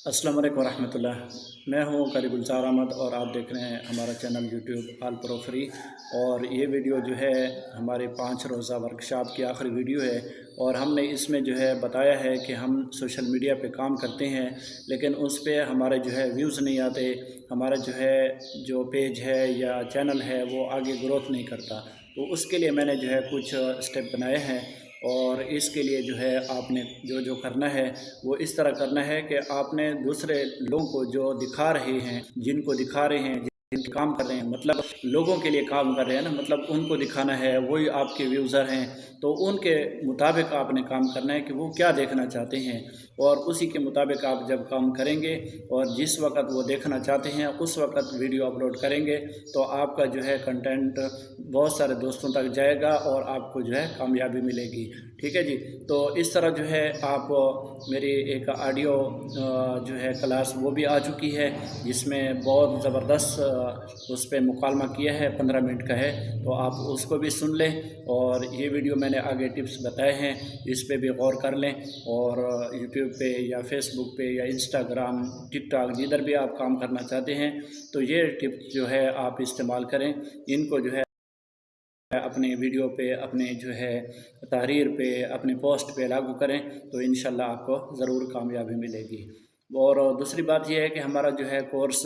अस्सलाम वालेकुम रहमतुल्लाह। मैं हूँ क़री गुलजार अहमद और आप देख रहे हैं हमारा चैनल यूट्यूब आल प्रो फ्री। और ये वीडियो जो है हमारे 5 रोज़ा वर्कशॉप की आखिरी वीडियो है। और हमने इसमें जो है बताया है कि हम सोशल मीडिया पे काम करते हैं, लेकिन उस पे हमारे जो है व्यूज़ नहीं आते, हमारा जो पेज है या चैनल है वो आगे ग्रोथ नहीं करता। तो उसके लिए मैंने जो है कुछ स्टेप बनाए हैं। और इसके लिए जो है आपने जो जो करना है वो इस तरह करना है कि आपने दूसरे लोगों को जो दिखा रहे हैं, जिनको दिखा रहे हैं, जिनके काम कर रहे हैं, मतलब लोगों के लिए काम कर रहे हैं ना, मतलब उनको दिखाना है, वही आपके व्यूज़र हैं। तो उनके मुताबिक आपने काम करना है कि वो क्या देखना चाहते हैं, और उसी के मुताबिक आप जब काम करेंगे और जिस वक्त वो देखना चाहते हैं उस वक्त वीडियो अपलोड करेंगे तो आपका जो है कंटेंट बहुत सारे दोस्तों तक जाएगा और आपको जो है कामयाबी मिलेगी। ठीक है जी। तो इस तरह जो है आप मेरी एक ऑडियो जो है क्लास वो भी आ चुकी है, जिसमें बहुत ज़बरदस्त उस पर मुकालमा किया है, 15 मिनट का है। तो आप उसको भी सुन लें, और ये वीडियो मैंने आगे टिप्स बताए हैं, इस पे भी गौर कर लें। और यूट्यूब पे या फेसबुक पे या इंस्टाग्राम, टिकटॉक, जिधर भी आप काम करना चाहते हैं तो ये टिप्स जो है आप इस्तेमाल करें। इनको जो है अपने वीडियो पे, अपने जो है तहरीर पे, अपने पोस्ट पे लागू करें तो इंशाल्लाह आपको ज़रूर कामयाबी मिलेगी। और दूसरी बात यह है कि हमारा जो है कोर्स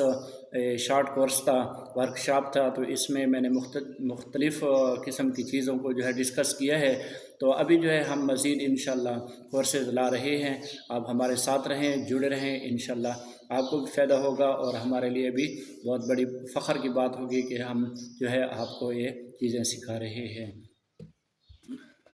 शॉर्ट कोर्स था, वर्कशॉप था, तो इसमें मैंने मुख्तलिफ़ किस्म की चीज़ों को जो है डिस्कस किया है। तो अभी जो है हम मज़ीद इंशाल्लाह कोर्सेज़ ला रहे हैं। आप हमारे साथ रहें, जुड़े रहें, इंशाल्लाह आपको भी फ़ायदा होगा और हमारे लिए भी बहुत बड़ी फ़ख्र की बात होगी कि हम जो है आपको ये चीज़ें सिखा रहे हैं।